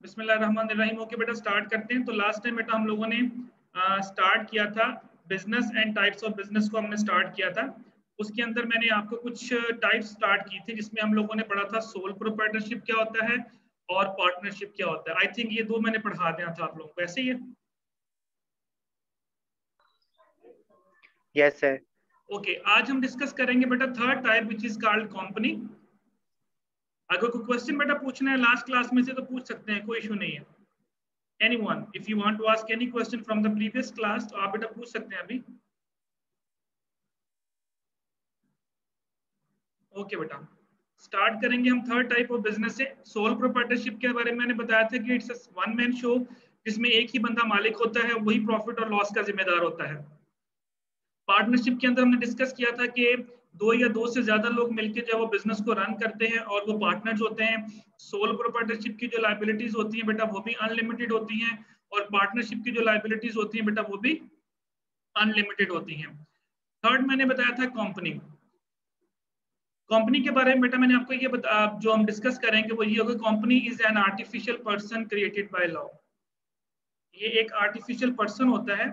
बिस्मिल्लाहिर्रहमानिर्रहीम। ओके बेटा, स्टार्ट करते हैं। तो लास्ट टाइम बेटा हम लोगों ने स्टार्ट किया था business and types of business को हमने स्टार्ट किया था। उसके अंदर मैंने आपको कुछ टाइप्स स्टार्ट की थी, जिसमें हम लोगों ने पढ़ा था सोल प्रोप्राइटरशिप क्या होता है और पार्टनरशिप क्या होता है। आई थिंक ये दो मैंने पढ़ा दिया था आप लोगों को, ऐसे ही है। Yes sir. ओके, आज हम डिस्कस करेंगे बेटा third type which is called company. अगर कोई क्वेश्चन बेटा पूछना है लास्ट क्लास में से तो पूछ सकते हैं, कोई इशू नहीं है। Anyone, if you want to ask any question from the previous class, तो आप बेटा पूछ सकते हैं अभी। ओके बेटा, स्टार्ट करेंगे हम थर्ड टाइप ऑफ बिजनेस से। सोल प्रोप्राइटरशिप के बारे में मैंने बताया था कि इट्स वन मैन शो, जिसमें एक ही बंदा मालिक होता है, वही प्रॉफिट और लॉस का जिम्मेदार होता है। पार्टनरशिप के अंदर हमने डिस्कस किया था कि दो या दो से ज्यादा लोग मिलकर जब वो बिजनेस को रन करते हैं और वो पार्टनर्स होते हैं। सोल प्रोप्राइटरशिप की जो लायबिलिटीज होती हैं बेटा वो भी अनलिमिटेड होती हैं, और पार्टनरशिप की जो लायबिलिटीज होती हैं बेटा वो भी अनलिमिटेड होती हैं। थर्ड मैंने बताया था कंपनी। कंपनी के बारे में बेटा मैंने आपको ये जो हम डिस्कस करेंगे वो ये होगा, company is an artificial person created by law. ये एक आर्टिफिशियल पर्सन होता है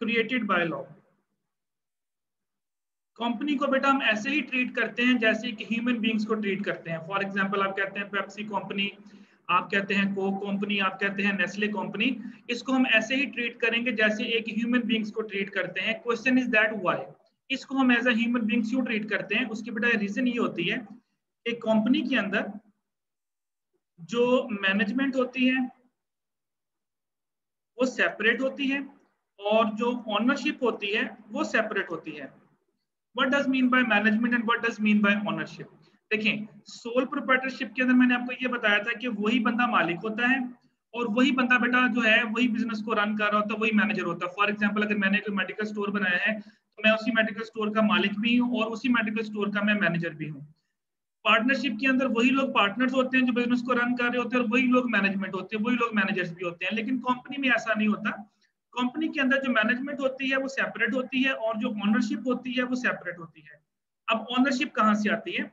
क्रिएटेड बाय लॉ। कंपनी को बेटा हम ऐसे ही ट्रीट करते हैं जैसे कि ह्यूमन बींग्स को ट्रीट करते हैं। फॉर एग्जांपल आप कहते हैं पेप्सी कंपनी, आप कहते हैं कोक कंपनी, आप कहते हैं नेस्ले कंपनी। इसको हम ऐसे ही ट्रीट करेंगे जैसे एक ह्यूमन बींग्स को ट्रीट करते हैं। क्वेश्चन इज दैट व्हाई इसको हम एज अ ह्यूमन बींग्स क्यों ट्रीट करते हैं। उसकी बेटा रीजन ये होती है कि कंपनी के अंदर जो मैनेजमेंट होती है वो सेपरेट होती है, और जो ओनरशिप होती है वो सेपरेट होती है। What does mean by management and what does mean by ownership? देखें, सोल प्रोप्राइटरशिप के अंदर मैंने आपको ये बताया था कि वही बंदा मालिक होता है, और वही बंदा बेटा जो है वही बिजनेस को रन कर रहा होता है, वही मैनेजर होता है। फॉर एग्जांपल अगर मैंने कोई मेडिकल स्टोर बनाया है तो मैं उसी मेडिकल स्टोर का मालिक भी हूँ और उसी मेडिकल स्टोर का मैं मैनेजर भी हूँ। पार्टनरशिप के अंदर वही लोग पार्टनर्स होते हैं जो बिजनेस को रन कर रहे होते हैं, और वही लोग मैनेजमेंट होते हैं, वही लोग मैनेजर्स भी होते हैं। लेकिन कंपनी में ऐसा नहीं होता। कंपनी के अंदर जो मैनेजमेंट होती है वो सेपरेट होती है, और जो ओनरशिप होती है वो सेपरेट होती है। अब ओनरशिप कहां से आती है?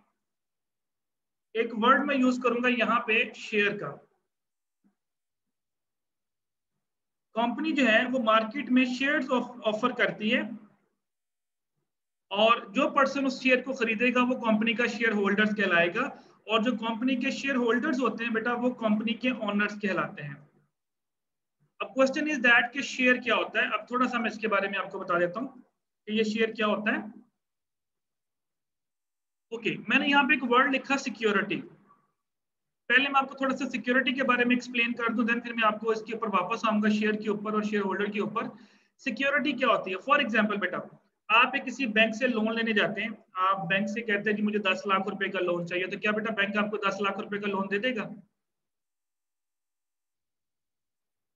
एक वर्ड मैं यूज करूंगा यहाँ पे, शेयर का। कंपनी जो है वो मार्केट में शेयर्स ऑफर करती है, और जो पर्सन उस शेयर को खरीदेगा वो कंपनी का शेयर होल्डर्स कहलाएगा, और जो कंपनी के शेयर होल्डर्स होते हैं बेटा वो कंपनी के ओनर्स कहलाते हैं। अब क्वेश्चन इज दैट कि शेयर क्या होता है। अब थोड़ा सा मैं इसके बारे में आपको बता देता हूँ कि ये शेयर क्या होता है। ओके, मैंने यहाँ पे एक वर्ड लिखा सिक्योरिटी। पहले मैं आपको थोड़ा सा सिक्योरिटी के बारे में एक्सप्लेन कर दूं, देन फिर मैं आपको इसके ऊपर वापस आऊंगा शेयर के ऊपर और शेयर होल्डर के ऊपर। सिक्योरिटी क्या होती है? फॉर एग्जांपल बेटा आप एक किसी बैंक से लोन लेने जाते हैं, आप बैंक से कहते हैं कि मुझे 10 लाख रुपए का लोन चाहिए, तो क्या बेटा बैंक आपको 10 लाख रुपए का लोन दे देगा?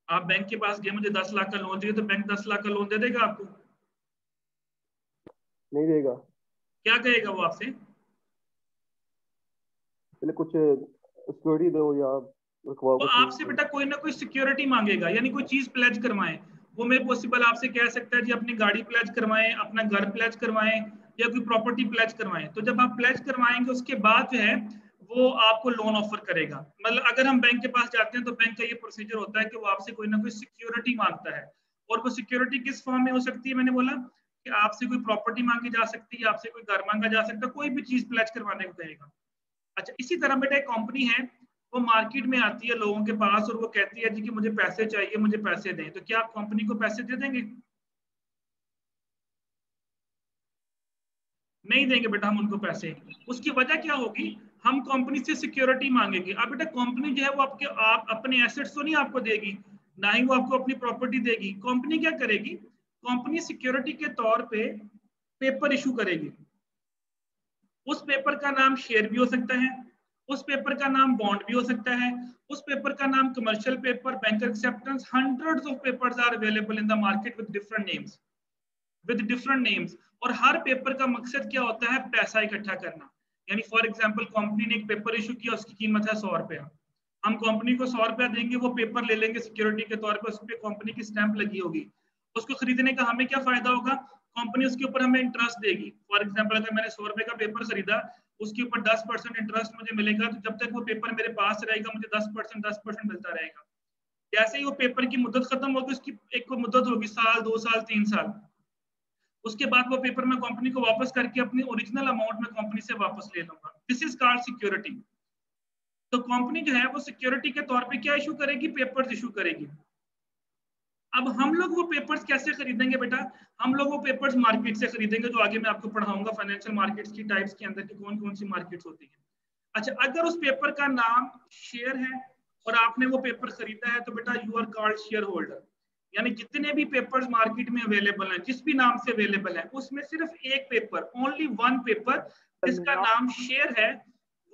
आप बैंक के पास गए, मुझे 10 लाख का लोन चाहिए, तो बैंक 10 लाख का लोन दे देगा आपको? नहीं देगा। क्या कहेगा वो आपसे? पहले कुछ सिक्योरिटी दो या रखवाओ वो कुछ। आपसे बेटा कोई ना कोई सिक्योरिटी मांगेगा, यानी कोई चीज प्लेज करवाएं। वो मैं पॉसिबल आपसे कह सकता है जी अपनी गाड़ी प्लेज करवाएं, अपना घर प्लेज करवाएं, या कोई प्रॉपर्टी प्लेज करवाएं। तो जब आप प्लेज करवाएंगे उसके बाद जो है वो आपको लोन ऑफर करेगा। मतलब अगर हम बैंक के पास जाते हैं तो बैंक का ये प्रोसीजर होता है कि वो आपसे कोई ना कोई सिक्योरिटी मांगता है। और वो सिक्योरिटी किस फॉर्म में हो सकती है? मैंने बोला कि आपसे कोई प्रॉपर्टी मांगी जा सकती है, आपसे कोई घर मांगा जा सकता है, कोई भी चीज प्लेज करवाने को कहेगा। अच्छा, इसी तरह बेटा एक कंपनी है, वो मार्केट में आती है लोगों के पास और वो कहती है जी कि मुझे पैसे चाहिए, मुझे पैसे दें। तो क्या आप कंपनी को पैसे दे देंगे? नहीं देंगे बेटा हम उनको पैसे। उसकी वजह क्या होगी? हम कंपनी से सिक्योरिटी मांगेंगे। अब बेटा कंपनी जो है वो आप अपने एसेट्स तो नहीं आपको देगी, ना ही वो आपको अपनी प्रॉपर्टी देगी। कंपनी क्या करेगी? कंपनी सिक्योरिटी के तौर पे पेपर इशू करेगी। उस पेपर का नाम शेयर भी हो सकता है, उस पेपर का नाम बॉन्ड भी हो सकता है, उस पेपर का नाम commercial paper, bank acceptance. Hundreds of papers are available in the market with different names. और हर पेपर का मकसद क्या होता है? पैसा इकट्ठा करना। यानी फॉर एग्जांपल कंपनी ने एक पेपर इशू किया, उसकी कीमत है 100 रुपया। हम कंपनी को 100 रुपया देंगे, वो पेपर ले लेंगे सिक्योरिटी के तौर पर, उस पर कंपनी की स्टैंप लगी होगी। उसको खरीदने का हमें क्या फायदा होगा? कंपनी उसके ऊपर हमें इंटरेस्ट देगी। फॉर एग्जांपल अगर मैंने 100 रुपए का पेपर खरीदा, उसके ऊपर 10% इंटरेस्ट मुझे मिलेगा। तो जब तक वो पेपर मेरे पास रहेगा मुझे 10% मिलता रहेगा। जैसे ही वो पेपर की मुद्दत खत्म होगी, उसकी एक मुद्दत होगी साल, 2 साल, 3 साल, उसके बाद वो पेपर मैं कंपनी को वापस करके अपनी ओरिजिनल अमाउंट में कंपनी से वापस ले लूंगा। This is called security. तो कंपनी जो है वो सिक्योरिटी के तौर पे क्या इशू करेगी? पेपर्स इशू करेगी। अब हम लोग वो पेपर्स कैसे खरीदेंगे बेटा? हम लोग वो पेपर्स मार्केट से खरीदेंगे, जो आगे मैं आपको पढ़ाऊंगा फाइनेंशियल मार्केट्स की टाइप्स के अंदर की कौन कौन सी मार्केट्स होती है। अच्छा, अगर उस पेपर का नाम शेयर है और आपने वो पेपर खरीदा है तो बेटा you are called share holder. यानी जितने भी पेपर्स मार्केट में अवेलेबल हैं, जिस भी नाम से अवेलेबल है, उसमें सिर्फ एक पेपर, ओनली वन पेपर जिसका नाम शेयर है,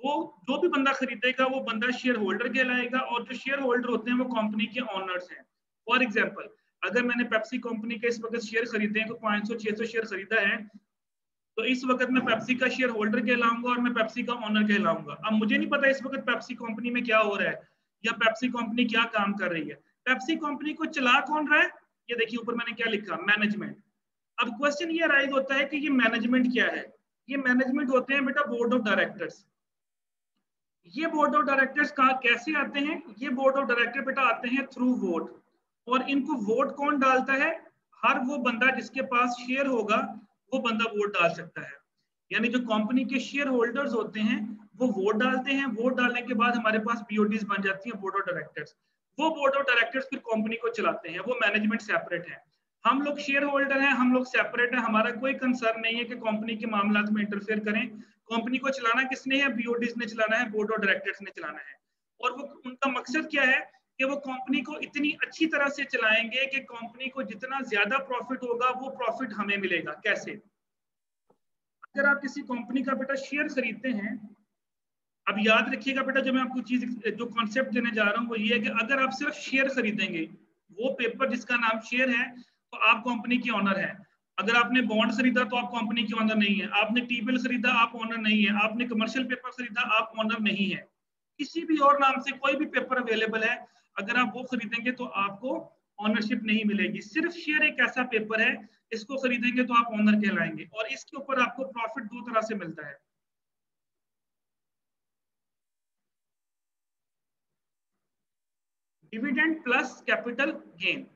वो जो भी बंदा खरीदेगा वो बंदा शेयर होल्डर कहलाएगा। और जो शेयर होल्डर होते हैं वो कंपनी के ऑनर्स हैं। फॉर एग्जाम्पल, अगर मैंने पेप्सी कंपनी के इस वक्त शेयर खरीदे हैं, तो 500-600 शेयर खरीदा है, तो इस वक्त मैं पेप्सी का शेयर होल्डर कहलाऊंगा और मैं पेप्सी का ओनर कहलाऊंगा। अब मुझे नहीं पता इस वक्त पेप्सी कंपनी में क्या हो रहा है या पेप्सी कंपनी क्या काम कर रही है। पेप्सी कंपनी को चला कौन रहा है? ये देखिए ऊपर मैंने क्या लिखा, मैनेजमेंट। अब क्वेश्चन ये राइज होता है कि ये मैनेजमेंट क्या है? ये मैनेजमेंट होते हैं बेटा बोर्ड ऑफ डायरेक्टर्स। ये बोर्ड ऑफ डायरेक्टर्स कहाँ कैसे आते हैं? ये बोर्ड ऑफ डायरेक्टर बेटा आते हैं थ्रू वोट। और इनको वोट कौन डालता है? हर वो बंदा जिसके पास शेयर होगा वो बंदा वोट डाल सकता है। यानी जो कंपनी के शेयर होल्डर्स होते हैं वो वोट डालते हैं। वोट डालने के बाद हमारे पास बीओडीज बन जाती हैं, बोर्ड ऑफ डायरेक्टर्स। वो बोर्ड ऑफ डायरेक्टर्स फिर कंपनी को चलाते हैं। वो मैनेजमेंट सेपरेट है। हम लोग शेयर होल्डर हैं, हम लोग सेपरेट है। हमारा कोई कंसर्न नहीं है कि कंपनी के मामलात में इंटरफेयर करें। कंपनी को चलाना किसने है? बीओडीज ने चलाना है, बोर्ड ऑफ डायरेक्टर्स ने चलाना है। और वो उनका मकसद क्या है कि वो कंपनी को इतनी अच्छी तरह से चलाएंगे कि कंपनी को जितना ज्यादा प्रॉफिट होगा वो प्रॉफिट हमें मिलेगा। कैसे? अगर आप किसी कंपनी का बेटा शेयर खरीदते हैं, अब याद रखिएगा बेटा, जो मैं आपको चीज जो कॉन्सेप्ट देने जा रहा हूं वो ये है कि अगर आप सिर्फ शेयर खरीदेंगे, वो पेपर जिसका नाम शेयर है, तो आप कंपनी के ऑनर हैं। अगर आपने बॉन्ड खरीदा तो आप कंपनी के ऑनर नहीं है। आपने टी-बिल खरीदा, आप ऑनर नहीं है। आपने कमर्शियल पेपर खरीदा, आप ऑनर नहीं है। किसी भी और नाम से कोई भी पेपर अवेलेबल है, अगर आप वो खरीदेंगे तो आपको ऑनरशिप नहीं मिलेगी। सिर्फ शेयर एक ऐसा पेपर है, इसको खरीदेंगे तो आप ऑनर कहलाएंगे। और इसके ऊपर आपको प्रॉफिट दो तरह से मिलता है। Dividend plus capital gain.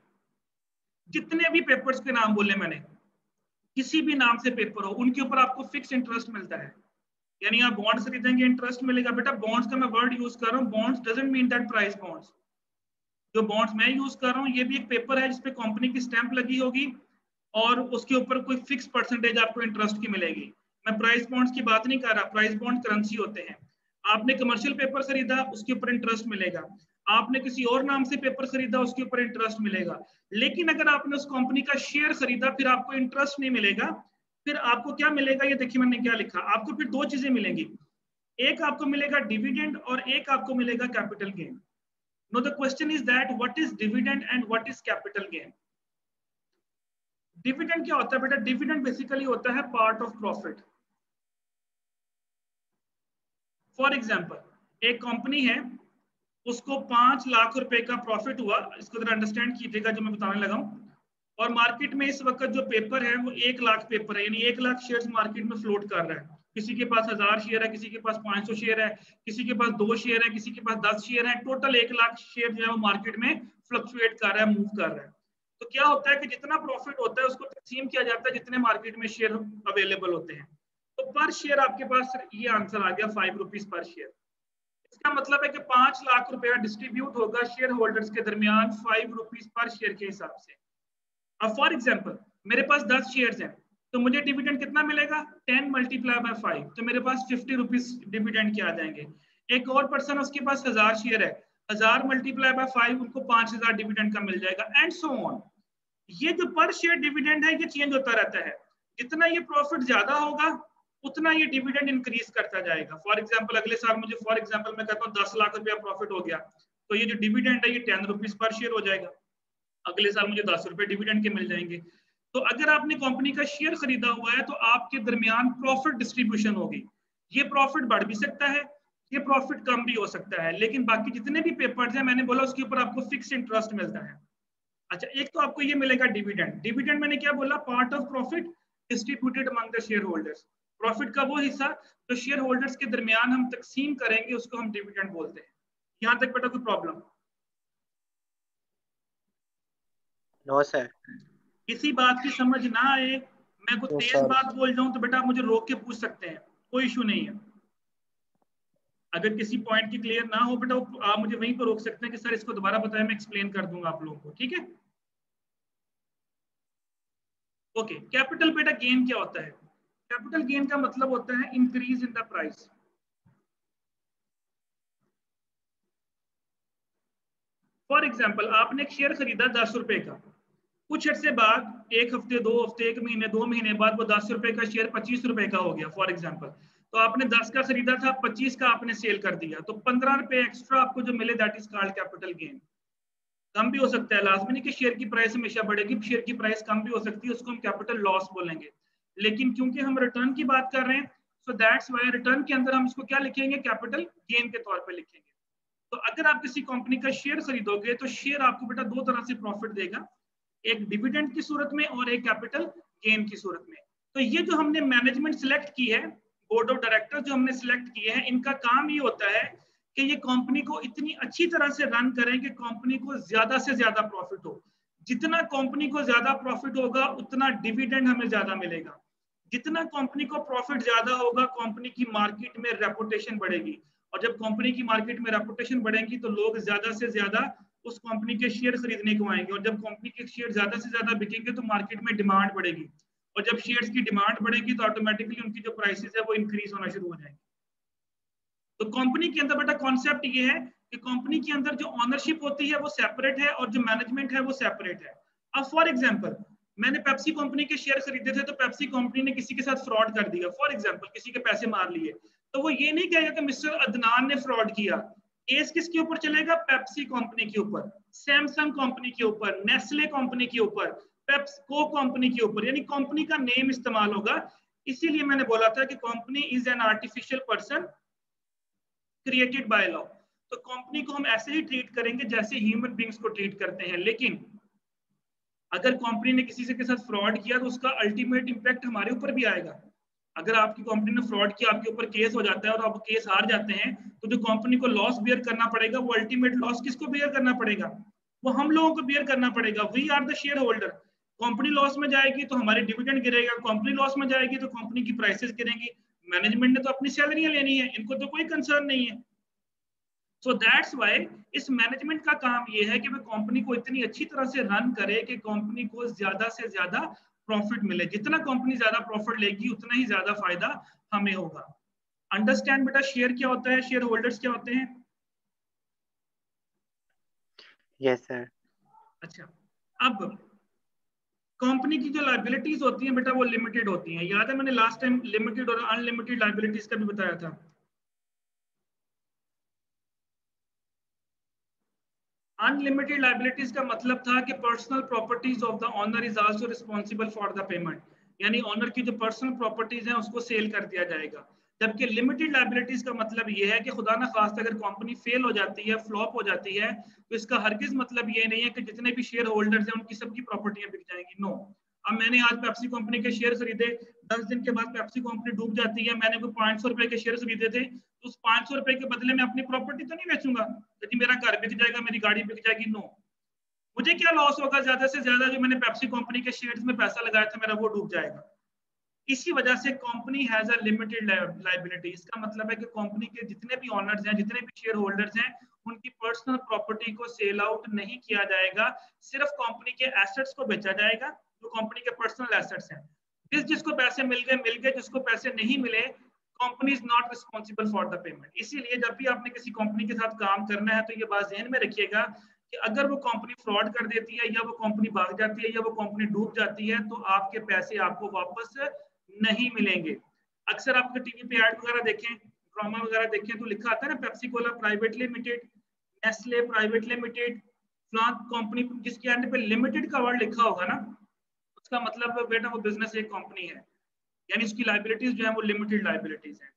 जितने भी पेपर्स के नाम बोले मैंने, किसी भी नाम से पेपर हो, उनके ऊपर आपको फिक्स इंटरेस्ट मिलता है। यानी आप बॉन्ड्स खरीदेंगे, इंटरेस्ट मिलेगा। बेटा बॉन्ड्स का मैं वर्ड यूज कर रहा हूँ, bonds doesn't mean that price bonds. जो बॉन्ड्स मैं यूज कर रहा हूँ ये भी एक पेपर है जिसपे कंपनी की स्टैंप लगी होगी और उसके ऊपर कोई फिक्स परसेंटेज आपको इंटरेस्ट की मिलेगी। मैं प्राइस बॉन्ड्स की बात नहीं कर रहा। प्राइस बॉन्ड करेंसी होते हैं। आपने कमर्शियल पेपर खरीदा, उसके ऊपर इंटरेस्ट मिलेगा। आपने किसी और नाम से पेपर खरीदा, उसके ऊपर इंटरेस्ट मिलेगा। लेकिन अगर आपने उस कंपनी का शेयर खरीदा, फिर आपको इंटरेस्ट नहीं मिलेगा। फिर आपको क्या मिलेगा? ये देखिए मैंने क्या लिखा, आपको फिर दो चीजें मिलेंगी। एक आपको मिलेगा डिविडेंड और एक आपको मिलेगा capital gain. Now the question is that what is dividend and what is capital gain? Dividend क्या होता है बेटा? डिविडेंड बेसिकली होता है part of profit. For example एक कंपनी है, उसको 5 लाख रुपए का प्रॉफिट हुआ। इसको जरा अंडरस्टैंड कीजिएगा जो मैं बताने लगा हूं। और मार्केट में इस वक्त जो पेपर है वो 1 लाख पेपर है, यानी 1 लाख शेयर्स मार्केट में फ्लोट कर रहा है। किसी के पास 1000 शेयर है, किसी के पास 500 शेयर है, किसी के पास 2 शेयर है, किसी के पास 10 शेयर है। टोटल 1 लाख शेयर जो है वो मार्केट में फ्लक्चुएट कर रहा है, मूव कर रहा है। तो क्या होता है कि जितना प्रॉफिट होता है उसको तकसीम किया जाता है जितने मार्केट में शेयर अवेलेबल होते हैं। तो पर शेयर आपके पास ये आंसर आ गया 5 रुपीज पर शेयर। इसका मतलब है कि 5 लाख रुपया डिस्ट्रीब्यूट होगा शेयर होल्डर्स के दरमियान 5 रुपीज पर शेयर के हिसाब से। अब फॉर एग्जांपल मेरे पास 10 शेयर्स हैं, तो मुझे डिविडेंड कितना मिलेगा? 10 मल्टीप्लाई बाय 5, तो मेरे पास 50 रुपीज डिविडेंड के आ जाएंगे। एक और पर्सन उसके पास 1000 शेयर है, 1000 मल्टीप्लाई बाय 5 उनको 5000 डिविडेंड का मिल जाएगा, एंड सो ऑन। ये जो पर शेयर डिविडेंड है ये चेंज होता रहता है। जितना ये प्रॉफिट ज्यादा होगा उतना ये डिविडेंड इंक्रीज करता जाएगा। फॉर एग्जांपल अगले साल मुझे फॉर एग्जांपल मैं कहता हूँ 10 लाख रुपया प्रॉफिट हो गया, तो ये जो डिविडेंड है ये 10 रुपीज पर शेयर हो जाएगा। अगले साल मुझे 10 रुपए डिविडेंड के मिल जाएंगे। तो अगर आपने कंपनी का शेयर खरीदा हुआ है तो आपके दरमियान प्रॉफिट डिस्ट्रीब्यूशन होगी। ये प्रॉफिट बढ़ भी सकता है, ये प्रॉफिट कम भी हो सकता है, लेकिन बाकी जितने भी पेपर्स हैं मैंने बोला उसके ऊपर आपको फिक्स इंटरेस्ट मिलता है। अच्छा, एक तो आपको ये मिलेगा डिविडेंड। डिविडेंड मैंने क्या बोला? Part of profit distributed among the share holders. Profit का वो हिस्सा जो शेयर होल्डर्स के दरमियान हम तकसीम करेंगे उसको हम डिविडेंड बोलते हैं। यहां तक बेटा कोई प्रॉब्लम? No sir. किसी बात की समझ ना आए, मैं कुछ तो तेज सर बात बोल जाऊं तो बेटा आप मुझे रोक के पूछ सकते हैं, कोई इशू नहीं है। अगर किसी पॉइंट की क्लियर ना हो बेटा आप मुझे वहीं पर रोक सकते हैं कि सर इसको दोबारा बताएं, मैं एक्सप्लेन कर दूंगा आप लोगों को, ठीक है? ओके, कैपिटल बेटा गेन क्या होता है? कैपिटल गेन का मतलब होता है increase in the price. For example आपने एक शेयर खरीदा 10 रुपए का, कुछ अर्से बाद, एक हफ्ते, 2 हफ्ते, 1 महीने, 2 महीने बाद वो 10 रुपए का शेयर 25 रुपए का हो गया फॉर एग्जाम्पल। तो आपने 10 का खरीदा था, 25 का आपने सेल कर दिया, तो 15 रुपए एक्स्ट्रा आपको जो मिले that is called capital gain. कम भी हो सकता है, लाजमी नहीं कि शेयर की प्राइस हमेशा बढ़ेगी, शेयर की प्राइस कम भी हो सकती है, उसको हम कैपिटल लॉस बोलेंगे। लेकिन क्योंकि हम रिटर्न की बात कर रहे हैं, सो दैट्स व्हाई रिटर्न के अंदर हम इसको क्या लिखेंगे, कैपिटल गेन के तौर पे लिखेंगे। तो अगर आप किसी कंपनी का शेयर खरीदोगे तो शेयर आपको बेटा दो तरह से प्रॉफिट देगा, एक डिविडेंड की सूरत में और एक कैपिटल गेन की सूरत में। तो ये जो हमने मैनेजमेंट सिलेक्ट की है, बोर्ड ऑफ डायरेक्टर जो हमने सिलेक्ट किए हैं, इनका काम ये होता है कि ये कंपनी को इतनी अच्छी तरह से रन करें कि कंपनी को ज्यादा से ज्यादा प्रॉफिट हो। जितना कंपनी को ज्यादा प्रॉफिट होगा उतना डिविडेंड हमें ज्यादा मिलेगा। जितना कंपनी को प्रॉफिट ज्यादा होगा कंपनी की मार्केट में रेपुटेशन बढ़ेगी, और जब कंपनी की मार्केट में रेपुटेशन बढ़ेगी तो लोग ज्यादा से ज्यादा उस कंपनी के शेयर खरीदने को आएंगे, और जब कंपनी के शेयर ज्यादा से ज्यादा बिकेंगे तो मार्केट में डिमांड बढ़ेगी, और जब शेयर्स की डिमांड बढ़ेगी तो ऑटोमेटिकली उनकी जो प्राइसेस है वो इंक्रीज होना शुरू हो जाएंगे। तो कंपनी के अंदर बेटा कॉन्सेप्ट ये है कि कंपनी के अंदर जो ऑनरशिप होती है वो सेपरेट है और जो मैनेजमेंट है वो सेपरेट है। अब फॉर एग्जांपल मैंने पेप्सी कंपनी के शेयर खरीदे थे, तो पेप्सी कंपनी ने किसी के साथ फ्रॉड कर दिया, फॉर एग्जांपल किसी के पैसे मार लिए, तो वो ये नहीं कहेगा कि मिस्टर अदनान ने फ्रॉड किया। केस किसके ऊपर चलेगा? पेप्सी कंपनी के ऊपर, सैमसंग कंपनी के ऊपर, नेस्ले कंपनी के ऊपर, पेप्सको कंपनी के ऊपर, यानी कंपनी का नेम इस्तेमाल होगा। इसीलिए मैंने बोला था कि company is an artificial person created by law. तो कंपनी को हम ऐसे ही ट्रीट करेंगे जैसे ह्यूमन बींग्स को ट्रीट करते हैं, लेकिन अगर कंपनी ने किसी से के साथ फ्रॉड किया तो उसका अल्टीमेट इंपैक्ट हमारे ऊपर भी आएगा। अगर आपकी कंपनी ने फ्रॉड किया, आपके ऊपर केस हो जाता है और आप केस हार जाते हैं, तो जो कंपनी को लॉस बियर करना पड़ेगा वो अल्टीमेट लॉस किसको बियर करना पड़ेगा? वो हम लोगों को बियर करना पड़ेगा। We are the share holder. Company loss में जाएगी तो हमारी डिविडेंड गिरेगा, कंपनी लॉस में जाएगी तो कंपनी की प्राइसेस गिरेंगी। मैनेजमेंट ने तो अपनी सैलरियां लेनी है, इनको तो कोई कंसर्न नहीं है। सो दैट्स व्हाई इस मैनेजमेंट का काम ये है कि वो कंपनी को इतनी अच्छी तरह से रन करे कि कंपनी को ज्यादा से ज्यादा प्रॉफिट मिले। जितना कंपनी ज्यादा प्रॉफिट लेगी उतना ही ज्यादा फायदा हमें होगा। अंडरस्टैंड बेटा शेयर क्या होता है, शेयर होल्डर्स क्या होते हैं? Yes sir. अच्छा, अब कंपनी की जो लायबिलिटीज होती हैं बेटा वो लिमिटेड होती हैं। याद है मैंने लास्ट टाइम लिमिटेड और अनलिमिटेड लायबिलिटीज का भी बताया था। अनलिमिटेड लायबिलिटीज का मतलब था कि personal properties of the owner is also responsible for the payment, यानी ओनर की जो पर्सनल प्रॉपर्टीज हैं उसको सेल कर दिया जाएगा। जबकि लिमिटेड लायबिलिटीज का मतलब ये है कि खुदा ना खास्ता अगर कंपनी फेल हो जाती है, फ्लॉप हो जाती है, तो इसका हरगिज मतलब ये नहीं है कि जितने भी शेयर होल्डर्स हैं उनकी सबकी प्रॉपर्टियां बिक जाएंगी। नो। अब मैंने आज पेप्सी कंपनी के शेयर खरीदे, 10 दिन के बाद पेप्सी कंपनी डूब जाती है, मैंने कोई 500 रुपए के शेयर खरीदे थे, तो उस 500 रुपए के बदले में अपनी प्रॉपर्टी तो नहीं बेचूंगा कि मेरा घर बिक जाएगा, मेरी गाड़ी बिक जाएगी। नो, मुझे क्या लॉस होगा? ज्यादा से ज्यादा जो मैंने पेप्सी कंपनी के शेयर्स में पैसा लगाया था मेरा वो डूब जाएगा। इसी वजह से company has a limited liability. इसका मतलब है कि कंपनी के जितने भी ऑनर्स हैं, जितने भी शेयर होल्डर्स हैं, उनकी पर्सनल प्रॉपर्टी को सेल आउट नहीं किया जाएगा, सिर्फ कंपनी के एसेट्स को बेचा जाएगा जो कंपनी के पर्सनल एसेट्स हैं। जिसको पैसे मिल गए, जिसको पैसे नहीं मिले, company is not responsible for the payment. इसीलिए जब भी आपने किसी कंपनी के साथ काम करना है तो ये बात ध्यान में रखिएगा कि अगर वो कंपनी फ्रॉड कर देती है, या वो कंपनी भाग जाती है, या वो कंपनी डूब जाती है, तो आपके पैसे आपको वापस नहीं मिलेंगे। अक्सर आप टीवी पे ऐड वगैरह देखें, ड्रामा वगैरह देखें, तो लिखा आता है ना Pepsi Cola private limited, Nestle private limited, फ्लांट कंपनी, जिसके एंड पे लिमिटेड का वर्ड लिखा होगा ना, उसका मतलब बेटा वो बिजनेस एक कंपनी है, यानी उसकी लायबिलिटीज जो है वो लिमिटेड लायबिलिटीज है।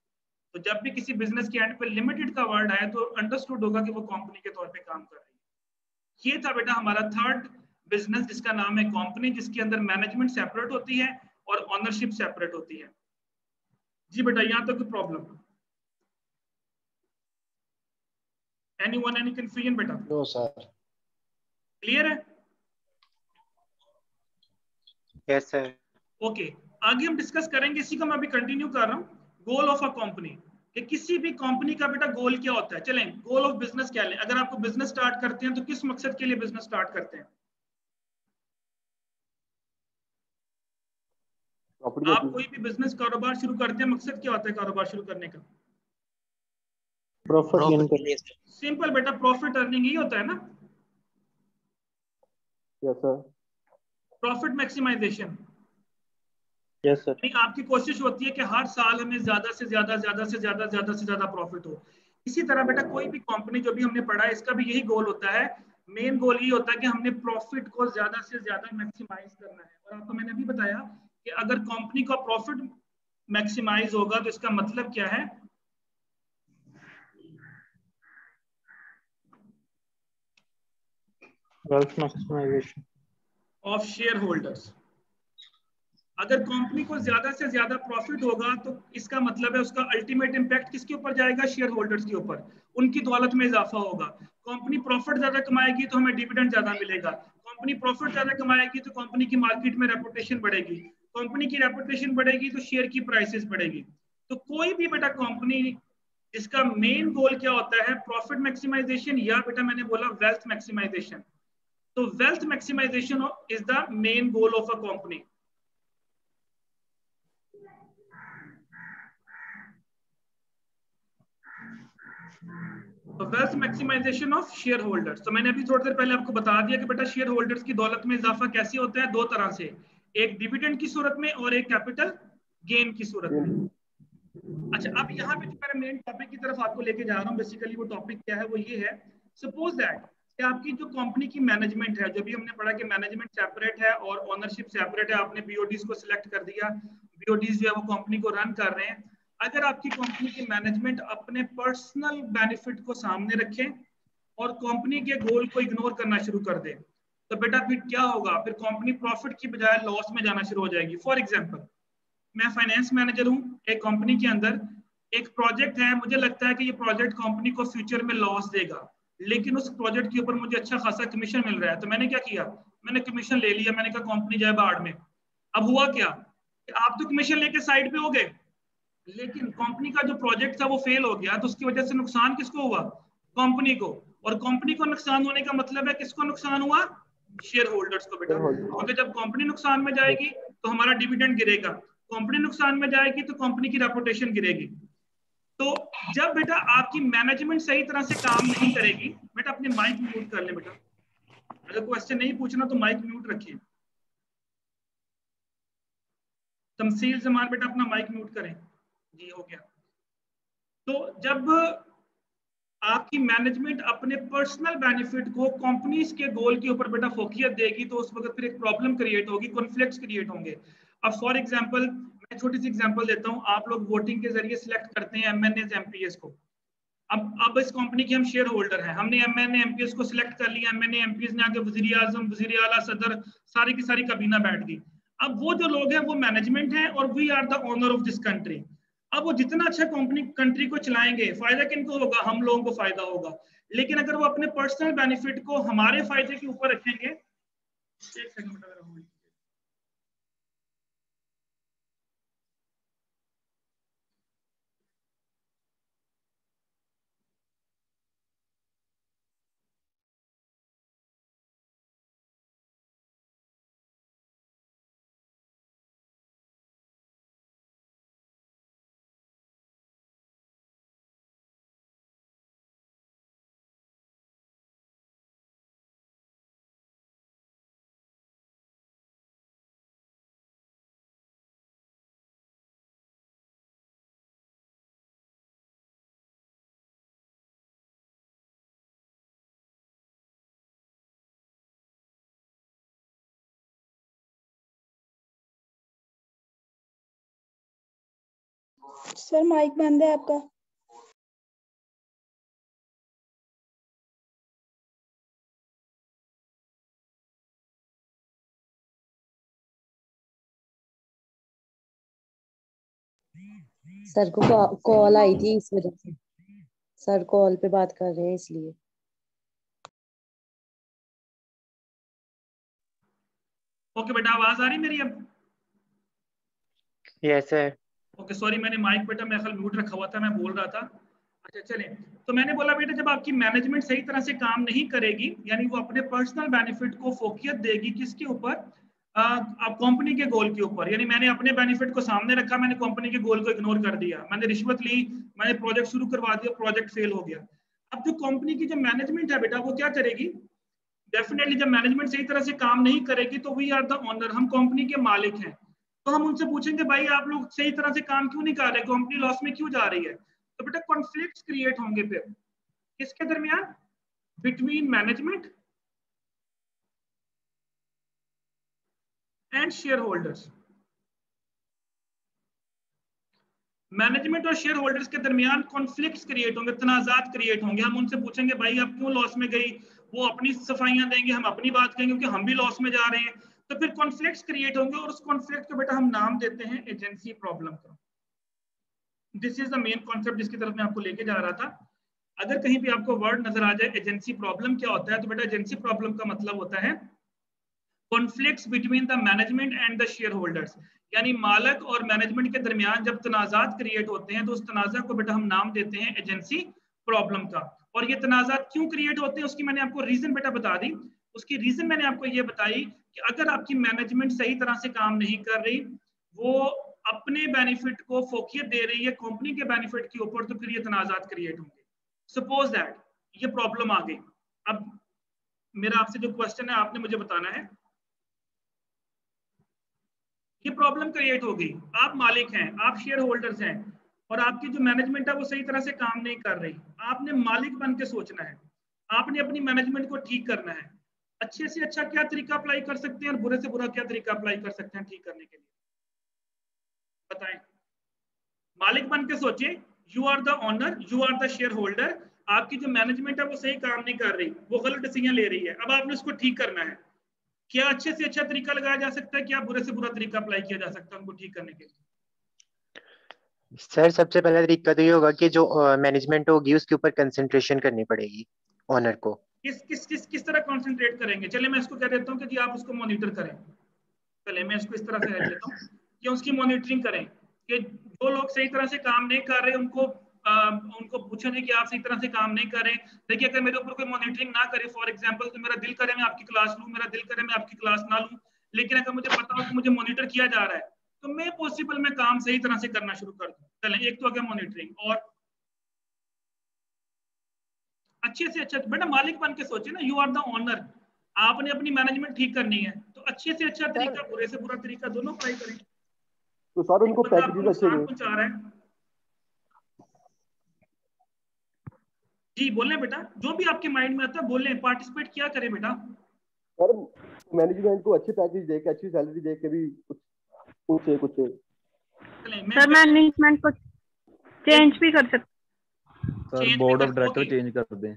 तो जब भी किसी बिजनेस के एंड पे लिमिटेड का वर्ड आए तो अंडरस्टूड होगा कि वो कंपनी के तौर पे काम कर रही है। ये था बेटा हमारा थर्ड बिजनेस जिसका नाम है कंपनी, जिसके अंदर मैनेजमेंट सेपरेट होती है और ओनरशिप सेपरेट होती है। जी बेटा, यहाँ तक कोई प्रॉब्लम? एनीवन, एनी कंफ्यूजन बेटा? No sir. क्लियर है? Yes sir. ओके, आगे हम डिस्कस करेंगे, इसी को मैं अभी कंटिन्यू कर रहा हूँ। गोल ऑफ अ कंपनी, कि किसी भी कंपनी का बेटा गोल क्या होता है। चलें, गोल ऑफ बिजनेस क्या लें? अगर आपको बिजनेस स्टार्ट करते हैं तो किस मकसद के लिए बिजनेस स्टार्ट करते हैं? आप कोई भी बिजनेस कारोबार शुरू करते हैं, मकसद क्या होता है कारोबार शुरू करने का? प्रॉफिट गेन प्रॉफिट के कर। लिए सर। सिंपल बेटा, प्रॉफिट अर्निंग ही होता है ना, yes sir. Profit maximisation. Yes sir. नहीं, आपकी कोशिश होती है कि हर साल हमें ज्यादा से ज्यादा प्रॉफिट हो। इसी तरह बेटा कोई भी कंपनी, जो भी हमने पढ़ा है, इसका भी यही गोल होता है। मेन गोल ये होता है कि हमने प्रॉफिट को ज्यादा से ज्यादा मैक्सिमाइज करना है। और आपको मैंने अभी बताया कि अगर कंपनी का प्रॉफिट मैक्सिमाइज होगा तो इसका मतलब क्या है? Wealth maximisation of share holders. अगर कंपनी को ज्यादा से ज्यादा प्रॉफिट होगा तो इसका मतलब है उसका अल्टीमेट इंपैक्ट किसके ऊपर जाएगा? शेयर होल्डर्स के ऊपर। उनकी दौलत में इजाफा होगा। कंपनी प्रॉफिट ज्यादा कमाएगी तो हमें डिविडेंड ज्यादा मिलेगा। कंपनी प्रॉफिट ज्यादा कमाएगी तो कंपनी की मार्केट में रेपुटेशन बढ़ेगी। कंपनी की रेपुटेशन बढ़ेगी तो शेयर की प्राइसेस बढ़ेगी। तो कोई भी बेटा कंपनी, इसका मेन गोल क्या होता है? प्रॉफिट मैक्सिमाइजेशन, या बेटा मैंने बोला वेल्थ मैक्सिमाइजेशन। तो wealth maximization is the main goal of a company. तो wealth maximisation of share holders. तो मैंने अभी थोड़ी देर पहले आपको बता दिया कि बेटा शेयर होल्डर्स की दौलत में इजाफा कैसे होता है? दो तरह से, एक डिविडेंड की सूरत में और एक कैपिटल गेन की सूरत में। अच्छा, अब यहाँ पे जो मैं मेन टॉपिक की तरफ आपको लेके जा रहा हूँ, बेसिकली वो टॉपिक क्या है? वो ये है, सपोज दैट कि आपकी जो कंपनी की मैनेजमेंट है, जो भी हमने पढ़ा कि मैनेजमेंट सेपरेट है और ओनरशिप सेपरेट है। आपने बीओडीज को सिलेक्ट कर दिया, बीओडीज जो है वो कंपनी को रन कर रहे हैं। अगर आपकी कंपनी की मैनेजमेंट अपने पर्सनल बेनिफिट को सामने रखे और कंपनी के गोल को इग्नोर करना शुरू कर दे, तो बेटा फिर क्या होगा? फिर कंपनी प्रॉफिट की बजाय लॉस में जाना शुरू हो जाएगी। फॉर एग्जाम्पल, मैं फाइनेंस मैनेजर हूं एक कंपनी के अंदर, एक प्रोजेक्ट है, मुझे लगता है कि ये प्रोजेक्ट कंपनी को फ्यूचर में लॉस देगा, लेकिन उस प्रोजेक्ट के ऊपर मुझे अच्छा खासा कमीशन मिल रहा है। तो मैंने क्या किया? मैंने कमीशन ले लिया, मैंने कहा कंपनी जाए बाहर में। अब हुआ क्या? आप तो कमीशन लेके साइड पे हो गए, लेकिन कंपनी का जो प्रोजेक्ट था वो फेल हो गया, तो उसकी वजह से नुकसान किसको हुआ? कंपनी को। और कंपनी को नुकसान होने का मतलब है किसको नुकसान हुआ? शेयर होल्डर्स को बेटा। क्योंकि जब कंपनी नुकसान में जाएगी तो हमारा डिविडेंड गिरेगा, कंपनी नुकसान में जाएगी तो कंपनी की रेपुटेशन गिरेगी। तो जब बेटा आपकी मैनेजमेंट सही तरह से काम नहीं करेगी, बेटा अपने माइक म्यूट कर ले बेटा, अगर क्वेश्चन नहीं पूछना तो माइक म्यूट रखिए। तमसील जमान बेटा अपना माइक म्यूट करें। जी हो गया। तो जब आपकी मैनेजमेंट अपने पर्सनल बेनिफिट को कंपनीज के गोल के ऊपर बेटा फोकियत देगी, तो उस वक्त फिर एक प्रॉब्लम क्रिएट होगी, कॉन्फ्लिक्ट्स क्रिएट होंगे। अब फॉर एग्जांपल, मैं छोटी सी एग्जांपल देता हूं। आप लोग वोटिंग के जरिए सिलेक्ट करते हैं एमएनएस एमपीएस को। अब इस कंपनी के हम शेयर होल्डर हैं, हमने एमएनए एमपीएस को सिलेक्ट कर लिया, एमएनए एमपीएस ने आगे वजीर आजम, वजीर आला, सदर, सारी की सारी kabina बैठ गई। अब वो जो लोग हैं वो मैनेजमेंट है और we are the owner of this country. अब वो जितना अच्छा कंट्री को चलाएंगे, फायदा किनको होगा? हम लोगों को फायदा होगा। लेकिन अगर वो अपने पर्सनल बेनिफिट को हमारे फायदे के ऊपर रखेंगे, एक सेकंड अगर सर माइक बंद है आपका। सर को कॉल आई थी इस वजह से, सर कॉल पे बात कर रहे हैं इसलिए। ओके बेटा, आवाज आ रही मेरी अब? Yes sir. ओके सॉरी, मैंने माइक बेटा मेरा ख्याल म्यूट रखा हुआ था, मैं बोल रहा था। अच्छा चले, तो मैंने बोला बेटा जब आपकी मैनेजमेंट सही तरह से काम नहीं करेगी, यानी वो अपने पर्सनल बेनिफिट को फोकियत देगी किसके ऊपर, अब कंपनी के गोल के ऊपर। यानी मैंने अपने बेनिफिट को सामने रखा, मैंने कंपनी के गोल को इग्नोर कर दिया, मैंने रिश्वत ली, मैंने प्रोजेक्ट शुरू करवा दिया, प्रोजेक्ट फेल हो गया। अब जो कंपनी की जो मैनेजमेंट है बेटा वो क्या करेगी, डेफिनेटली जब मैनेजमेंट सही तरह से काम नहीं करेगी तो वी आर द ओनर, हम कंपनी के मालिक हैं, तो हम उनसे पूछेंगे भाई आप लोग सही तरह से काम क्यों नहीं कर रहे, कंपनी लॉस में क्यों जा रही है। तो बेटा कॉन्फ्लिक्ट्स क्रिएट होंगे फिर किसके दरमियान, between management and share holders. Management और शेयर होल्डर्स के दरमियान कॉन्फ्लिक्ट्स क्रिएट होंगे, तनाजात क्रिएट होंगे। हम उनसे पूछेंगे भाई आप क्यों लॉस में गई, वो अपनी सफाइयां देंगे, हम अपनी बात कहेंगे क्योंकि हम भी लॉस में जा रहे हैं। तो फिर कॉन्फ्लिक्ट्स क्रिएट होंगे और उस कॉन्फ्लिक्ट को बेटा हम नाम देते हैं एजेंसी प्रॉब्लम का। This is the main concept जिसकी तरफ मैं आपको लेके जा रहा था। अगर कहीं भी आपको वर्ड नजर आ जाए एजेंसी प्रॉब्लम क्या होता है, तो बेटा एजेंसी प्रॉब्लम का मतलब होता है conflicts between the management and the share holders, यानी मालिक और मैनेजमेंट के दरमियान जब तनाजात क्रिएट होते हैं तो उस तनाजा को बेटा हम नाम देते हैं एजेंसी प्रॉब्लम का। और ये तनाजात क्यों क्रिएट होते हैं उसकी मैंने आपको रीजन बेटा बता दी। उसकी रीजन मैंने आपको ये बताई कि अगर आपकी मैनेजमेंट सही तरह से काम नहीं कर रही, वो अपने बेनिफिट को फोकियत दे रही है कंपनी के बेनिफिट के ऊपर, तो फिर ये तनाजात क्रिएट होंगे। सपोज दैट ये प्रॉब्लम आ गई। अब मेरा आपसे जो क्वेश्चन है आपने मुझे बताना है, ये प्रॉब्लम क्रिएट हो गई, आप मालिक हैं, आप शेयर होल्डर्स हैं और आपकी जो मैनेजमेंट है वो सही तरह से काम नहीं कर रही। आपने मालिक बन के सोचना है, आपने अपनी मैनेजमेंट को ठीक करना है। अच्छे से अच्छा क्या तरीका अप्लाई कर सकते हैं और बुरे से बुरा क्या तरीका अप्लाई कर सकते हैं ठीक करने के लिए, बताएं। मालिक बन के सोचे, you are the owner, you are the share holder, आपकी जो मैनेजमेंट है वो सही काम नहीं कर रही, वो गलत डिसीजन ले रही है, अब आपने उसको ठीक करना है। क्या अच्छे से अच्छा तरीका लगाया जा सकता है, क्या बुरे से बुरा तरीका अप्लाई किया जा सकता है उनको ठीक करने के लिए? सर सबसे पहला तरीका तो ये होगा कि जो मैनेजमेंट होगी उसके ऊपर कंसंट्रेशन करनी पड़ेगी ओनर को। किस तरह कंसंट्रेट करेंगे, चलिए मैं इसको कह देता हूँ कि जी आप उसको मॉनिटर करें। चलिए मैं इसको इस तरह से कह देता हूँ कि उसकी मॉनिटरिंग करें कि जो लोग सही तरह से काम नहीं कर रहे उनको पूछेंगे कि आप सही तरह से काम नहीं कर रहे। देखिए अगर मेरे ऊपर कोई मॉनिटरिंग ना करे, फॉर एग्जांपल, तो मेरा दिल करे मैं आपकी क्लास लूं, मेरा दिल करे मैं आपकी क्लास ना लूं, लेकिन अगर मुझे पता हो कि मुझे मॉनिटर किया जा रहा है तो मैं पॉसिबल मैं काम सही तरह से करना शुरू कर दूं। चलें, एक तो अगर मॉनिटरिंग, और अच्छे से अच्छा बेटा मालिक बन के सोचे ना, यू आर द ओनर, आपने अपनी मैनेजमेंट ठीक करनी है, तो अच्छे से अच्छा तरीका बुरे से बुरा तरीका दोनों अप्लाई करें। तो सर एक उनको बंदा आपको पैकेजेस अच्छे नुकसान दें। पहुंचा रहा है, जी बोले बेटा, जो भी आपके माइंड में आता है बोले, पार्टिसिपेट किया करें बेटा। सर मैनेजमेंट को अच्छे पैकेज दे के, अच्छी सैलरी दे के भी कुछ सर मैनेजमेंट को चेंज भी कर सकते, sir board of director change कर दें,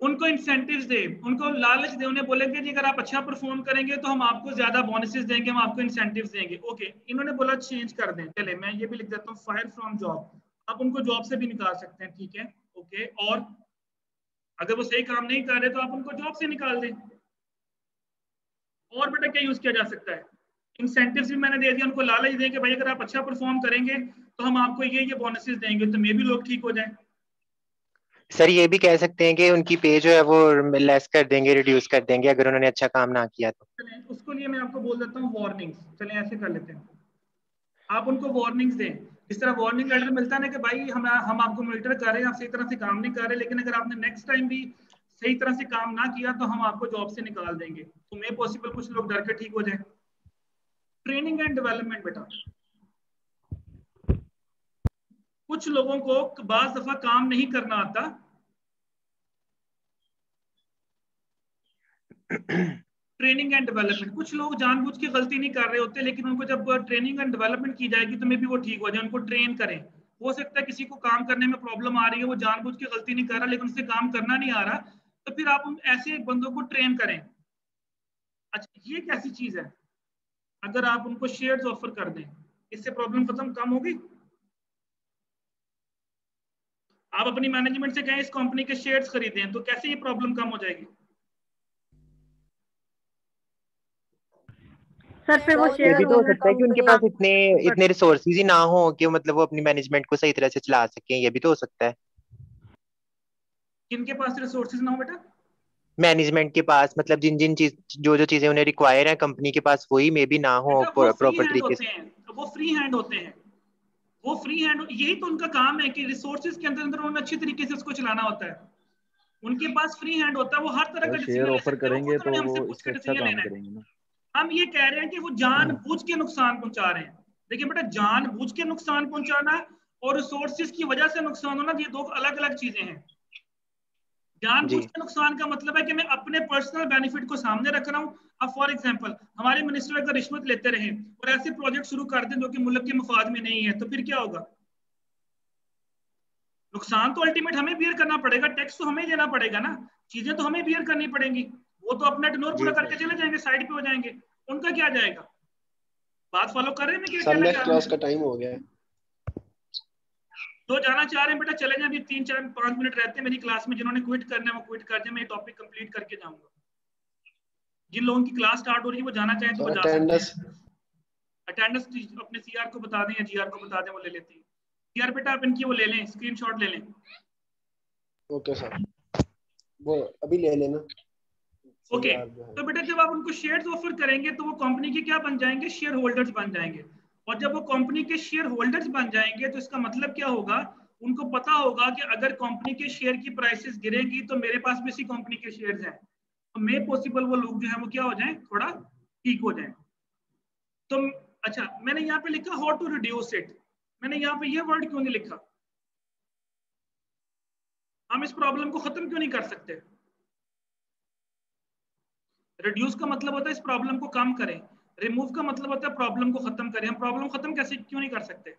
उनको इंसेंटिव्स दे, उनको लालच दे, उन्हें बोलेंगे जी अगर आप अच्छा परफॉर्म करेंगे तो हम आपको ज्यादा बोनसेस देंगे, हम आपको इंसेंटिव्स देंगे। ओके, इन्होंने बोला चेंज कर दें, चले मैं ये भी लिख देता हूँ, फायर फ्रॉम जॉब, आप उनको जॉब से भी निकाल सकते हैं, ठीक है। ओके, और अगर वो सही काम नहीं कर रहे तो आप उनको जॉब से निकाल दें। और बेटा क्या यूज किया जा सकता है, इंसेंटिव्स भी मैंने दे दिया, उनको लालच दें कि भाई अगर आप अच्छा परफॉर्म करेंगे तो हम आपको ये बोनसेस देंगे, तो मे भी लोग ठीक हो जाए। सर ये भी कह सकते हैं कि उनकी पे जो है वो लेस कर देंगे, रिड्यूस कर देंगे अगर उन्होंने अच्छा काम ना किया तो। चलें उसको लिए मैं आपको बोल देता हूँ वार्निंग्स, चलें ऐसे कर लेते हैं, आप उनको वार्निंग्स दें। इस तरह वार्निंग लेटर मिलता है ना कि भाई हम आपको मॉनिटर कर रहे हैं, आप सही तरह से काम नहीं कर रहे, लेकिन अगर आपने नेक्स्ट टाइम भी सही तरह से काम ना किया तो हम आपको जॉब से निकाल देंगे, तो मे पॉसिबल कुछ लोग डर के ठीक हो जाए। ट्रेनिंग एंड डेवलपमेंट बेटा, कुछ लोगों को बाज दफा काम नहीं करना आता, ट्रेनिंग एंड डेवलपमेंट, कुछ लोग जानबूझ के गलती नहीं कर रहे होते, लेकिन उनको जब ट्रेनिंग एंड डेवलपमेंट की जाएगी तो मे भी वो ठीक हो जाए, उनको ट्रेन करें। हो सकता है किसी को काम करने में प्रॉब्लम आ रही है, वो जानबूझ के गलती नहीं कर रहा लेकिन उससे काम करना नहीं आ रहा, तो फिर आप ऐसे बंदों को ट्रेन करें। अच्छा ये कैसी चीज है, अगर आप उनको शेयर्स ऑफर कर दें, इससे प्रॉब्लम खत्म कम होगी। आप अपनी मैनेजमेंट से कहें इस कंपनी के शेयर्स खरीदें, तो कैसे ये प्रॉब्लम कम हो जाएगी? सर पे वो ये शेयर भी तो हो सकता है कि उनके पास इतने इतने रिसोर्सेज ही ना हो कि मतलब वो अपनी मैनेजमेंट को सही तरह से चला सकें, ये भी तो हो सकता है। किनके पास रिसोर्सेज ना हो बेटा? मैनेजमेंट के पास, मतलब जिन जिन चीज जो चीजें उन्हें रिक्वायर है कंपनी के पास, वही मे भी ना हो बेटा वो फ्री प्रॉपर हैंड तरीके होते से। हैं, वो फ्री हैंड होते हैं, वो फ्री हैंड, यही तो उनका काम है कि रिसोर्सेज के अंदर अंदर उन्होंने अच्छी तरीके से उसको चलाना होता है। उनके पास फ्री हैंड होता है, वो हर तरह का शेयर डिसीजन ले ऑफर सकते हैं, वो करेंगे खुद तो उन्होंने वो हमसे पूछ इससे के अच्छा डिसीजन काम लेना है। करेंगे ना। हम ये कह रहे हैं कि वो जानबूझ के नुकसान पहुंचा रहे हैं। देखिए बेटा, जानबूझ के नुकसान पहुंचाना और रिसोर्सेज की वजह से नुकसान होना, ये दो अलग अलग चीजें हैं। जानबूझ जी के नुकसान का मतलब है कि मैं अपने पर्सनल बेनिफिट को सामने रख रहा हूं। अब फॉर एग्जांपल हमारे मिनिस्टर अगर रिश्वत लेते रहे और ऐसे प्रोजेक्ट शुरू कर दें जो कि मुल्क के मफाद में नहीं है, तो फिर क्या होगा? नुकसान तो अल्टीमेट हमें बियर करना पड़ेगा, टैक्स तो हमें देना पड़ेगा ना, चीजें तो हमें बियर करनी पड़ेंगी। वो तो अपना टर्नओवर पूरा जी करके चले जाएंगे, साइड पे हो जाएंगे, उनका क्या जाएगा? बात फॉलो कर रहे हैं मैं क्या सर कहना नेक्स्ट चाह रहा क्लास हूँ? का टाइम हो गया है। जो जाना चाह रहे हैं बेटा चले जाए, अभी 3-4-5 मिनट रहते हैं मेरी क्लास में, जिन्होंने क्विट करना है वो क्विट कर जाए, मैं ये टॉपिक कंप्लीट करके जाऊंगा। जिन लोगों की क्लास स्टार्ट हो रही है वो जाना चाहें तो वो सर जा सकते अटेंडेंस हैं। अटेंडेंस अपने सीआर को बता दें या जीआर को बता दें, वो ले लेती है। सीआर बेटा आप इनकी वो ले लें, स्क्रीनशॉट ले लें। ओके सर, वो अभी ले लेना। ओके CR जो है। तो बेटा जब आप उनको शेयर्स ऑफर करेंगे तो वो कंपनी के क्या बन जाएंगे? शेयर होल्डर्स बन जाएंगे। और जब वो कंपनी के शेयर होल्डर्स बन जाएंगे तो इसका मतलब क्या होगा? उनको पता होगा कि अगर कंपनी के शेयर की प्राइसेस गिरेंगी तो मेरे पास भी इसी कंपनी के शेयर्स हैं, तो मे पॉसिबल वो लोग जो है वो क्या हो जाए, थोड़ा ठीक हो जाए। तो अच्छा, मैंने यहाँ पे लिखा हाउ टू रिड्यूस इट, मैंने यहाँ पे ये वर्ड क्यों नहीं लिखा? हम इस प्रॉब्लम को खत्म क्यों नहीं कर सकते? रिड्यूस का मतलब होता है इस प्रॉब्लम को कम करें, रिमूव का मतलब होता है प्रॉब्लम को खत्म करें। हम प्रॉब्लम खत्म कैसे क्यों नहीं कर सकते?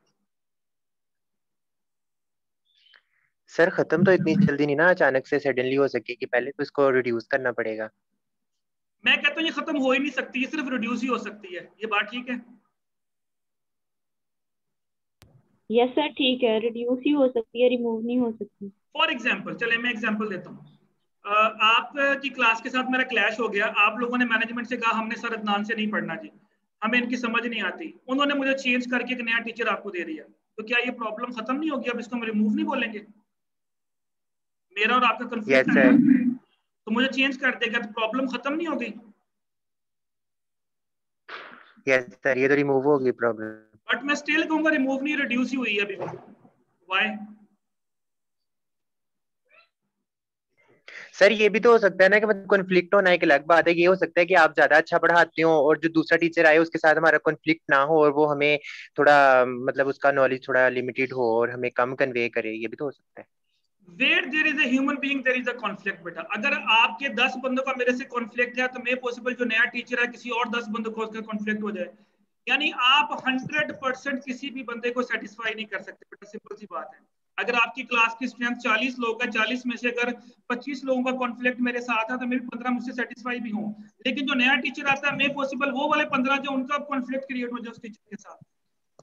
सर, खत्म तो इतनी जल्दी नहीं ना अचानक से सडनली हो सकेगी, पहले तो इसको रिड्यूस करना पड़ेगा। मैं कहता हूँ ये खत्म हो ही नहीं सकती, ये सिर्फ रिड्यूस ही हो सकती है। ये बात ठीक है? यस सर ठीक है, रिड्यूस ही हो सकती है, रिमूव नहीं हो सकती। फॉर एग्जाम्पल, चले मैं एग्जाम्पल देता हूँ। आपकी क्लास के साथ मेरा क्लैश हो गया, आप लोगों ने मैनेजमेंट से कहा हमने सर अदनान से नहीं पढ़ना जी, हमें इनकी समझ नहीं आती, उन्होंने मुझे चेंज करके एक नया टीचर आपको दे दिया, तो क्या ये प्रॉब्लम खत्म नहीं होगी? अब इसको हम रिमूव नहीं बोलेंगे, मेरा और आपका कंफ्लिक्ट यस है, सर। तो मुझे चेंज कर देगा तो प्रॉब्लम खत्म नहीं होगी? यस सर, ये तो रिमूव होगी प्रॉब्लम। बट मैं स्टिल कहूंगा रिमूव नहीं, रिड्यूस ही हुई है अभी भी। व्हाई? सर, ये भी तो हो सकता है ना कि मतलब कॉन्फ्लिक्ट होना एक अलग बात है, ये हो सकता है कि आप ज्यादा अच्छा पढ़ाते हो और जो दूसरा टीचर आए उसके साथ हमारा कॉन्फ्लिक्ट ना हो और वो हमें थोड़ा मतलब उसका नॉलेज थोड़ा लिमिटेड हो और हमें कम कन्वे करे, ये भी तो हो सकता है। Where there is a human being, there is a conflict बेटा। अगर आपके 10 बंदों का मेरे से कॉन्फ्लिक्ट है तो मे पॉसिबल जो नया टीचर है किसी और 10 बंदों को उसका कॉन्फ्लिक्ट हो जाए, यानी आप 100% किसी भी बंदे को सेटिस्फाई नहीं कर सकते बेटा, सिंपल सी बात है। अगर आपकी क्लास की स्ट्रेंथ 40 लोग है, 40 में से अगर 25 लोगों का कॉन्फ्लिक्ट मेरे साथ है तो मेरे 15 मुझसे सेटिस्फाई भी हों, लेकिन जो नया टीचर आता है मे पॉसिबल वो वाले 15 जो उनका कॉन्फ्लिक्ट क्रिएट हो जाए उस टीचर के साथ।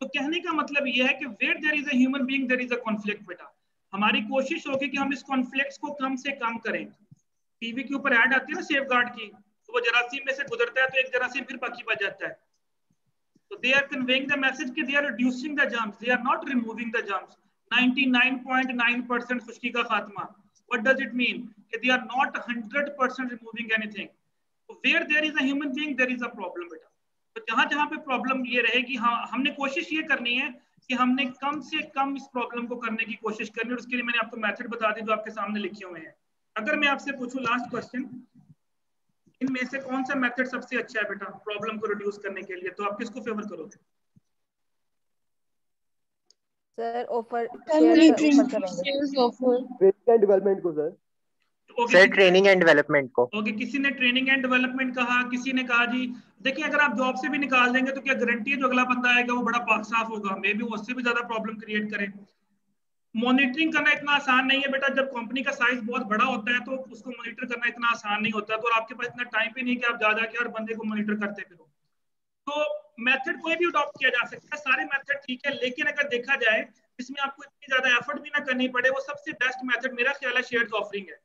तो कहने का मतलब ये है कि where there is a human being there is a conflict बेटा। हमारी कोशिश होगी कि हम इस कॉन्फ्लिक्ट्स को कम से कम करें। टीवी के ऊपर ऐड आती है ना सेफ गार्ड की, तो वो जरासीम में से गुजरता है तो एक जरासीम फिर बाकी बच जाता है। तो they are conveying the message कि they are reducing the germs, they are not removing the germs. 99.9% खुशकी का खात्मा। What does it mean? कि they are not 100% removing anything. तो where there is a human being there is a problem बेटा। तो जहां जहां पे प्रॉब्लम ये रहेगी, हाँ हमने कोशिश ये करनी है कि हमने कम से कम इस प्रॉब्लम को करने की कोशिश करनी है, और उसके लिए मैंने आपको मेथड बता दी जो आपके सामने लिखे हुए हैं। अगर मैं आपसे पूछूं लास्ट क्वेश्चन, इनमें से कौन सा मेथड सबसे अच्छा है बेटा प्रॉब्लम को रिड्यूस करने के लिए, तो आप किसको फेवर करोगे? सर ऑफर शेयर करेंगे। ट्रेनिंग एंड डेवलपमेंट को sir. Sir, training and development को। ओके, किसी ने ट्रेनिंग एंड डेवलपमेंट कहा, किसी ने कहा जी देखिए अगर आप जॉब से भी निकाल देंगे तो क्या गारंटी है जो अगला बंदा आएगा वो बड़ा पाक साफ होगा? मे भी उससे भी ज्यादा प्रॉब्लम क्रिएट करे। मॉनिटरिंग करना इतना आसान नहीं है बेटा, जब कंपनी का साइज बहुत बड़ा होता है तो उसको मॉनिटर करना इतना आसान नहीं होता, तो आपके पास इतना टाइम भी नहीं कि आप जा जाके हर बंदे को मॉनिटर करते फिरो। तो मेथड कोई भी अडॉप्ट किया जा सकता है, सारे मेथड ठीक है, लेकिन अगर देखा जाए इसमें आपको इतनी ज्यादा एफर्ट भी ना करनी पड़े, वो सबसे बेस्ट मेथड मेरा ख्याल है शेयर्स ऑफरिंग है।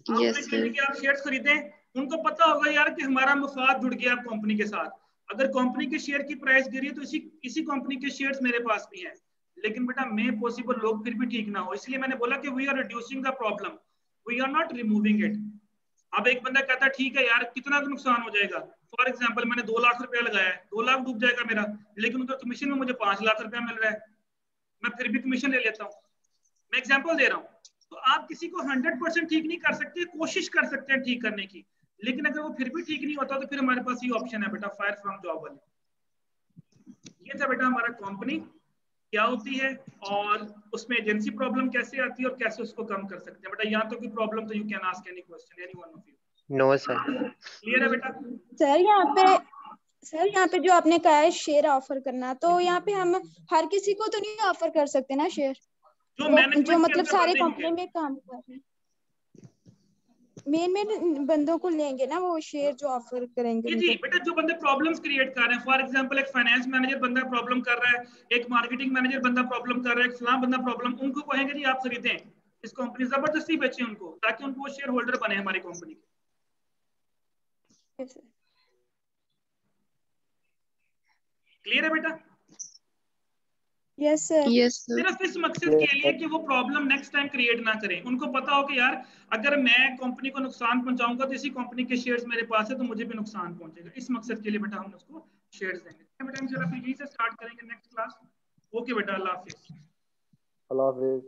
आप शेयर्स खरीदें, उनको पता होगा यार कि हमारा मुफाद जुड़ गया कंपनी के साथ, अगर कंपनी के शेयर की प्राइस गिरी है तो इसी कंपनी के शेयर्स मेरे पास भी हैं, लेकिन बेटा मे पॉसिबल लोग फिर भी ठीक ना हो, इसलिए मैंने बोला कि we are reducing the problem, we are not removing it. अब एक बंदा कहता है ठीक है यार कितना नुकसान हो जाएगा, फॉर एग्जाम्पल मैंने 2 लाख रुपया लगाया है, 2 लाख डूब जाएगा मेरा, लेकिन उनका कमीशन में मुझे 5 लाख रुपया मिल रहा है, मैं फिर भी कमीशन ले लेता हूँ। मैं एग्जाम्पल दे रहा हूँ। तो आप किसी को 100% ठीक नहीं कर सकते, कोशिश कर सकते हैं ठीक करने की, लेकिन अगर वो फिर भी ठीक नहीं होता तो फिर हमारे पास ये ऑप्शन है बेटा, फायर फ्रॉम जॉब वाले। ये था बेटा हमारा कंपनी क्या होती है और उसमें एजेंसी प्रॉब्लम कैसे आती है और कैसे उसको कम कर सकते हैं। बेटा यहाँ तो कोई प्रॉब्लम तो you can ask any question, any one of you. No sir. Clear है बेटा? सर यहाँ पे जो आपने कहा है शेयर ऑफर करना, तो यहाँ पे हम हर किसी को तो नहीं ऑफर कर सकते ना शेयर, जो मतलब सारे कंपनी में काम कर रहे हैं, मेन बंदों को लेंगे ना वो शेयर जो ऑफर करेंगे। जी बेटा जो बंदे प्रॉब्लम्स क्रिएट कर रहे हैं, फॉर एग्जांपल एक फाइनेंस मैनेजर बंदा प्रॉब्लम कर रहा है, एक मार्केटिंग मैनेजर बंदा प्रॉब्लम कर रहा है, एक फलां बंदा प्रॉब्लम, उनको कहेंगे जी आप खरीदें इस कंपनी, जबरदस्ती बेचें उनको, ताकि उनको शेयर होल्डर बने हमारी कंपनी के। क्लियर है बेटा? Yes sir. सिर्फ इस मकसद के लिए कि वो प्रॉब्लम नेक्स्ट टाइम क्रिएट ना करें, उनको पता हो कि यार अगर मैं कंपनी को नुकसान पहुंचाऊंगा तो इसी कंपनी के शेयर्स मेरे पास है तो मुझे भी नुकसान पहुंचेगा, इस मकसद के लिए बेटा हम उसको शेयर्स देंगे। बेटा इंशाल्लाह फिर यहीं से स्टार्ट करेंगे नेक्स्ट क्लास। ओके बेटा, अल्लाह हाफिज। अल्लाह हाफिज।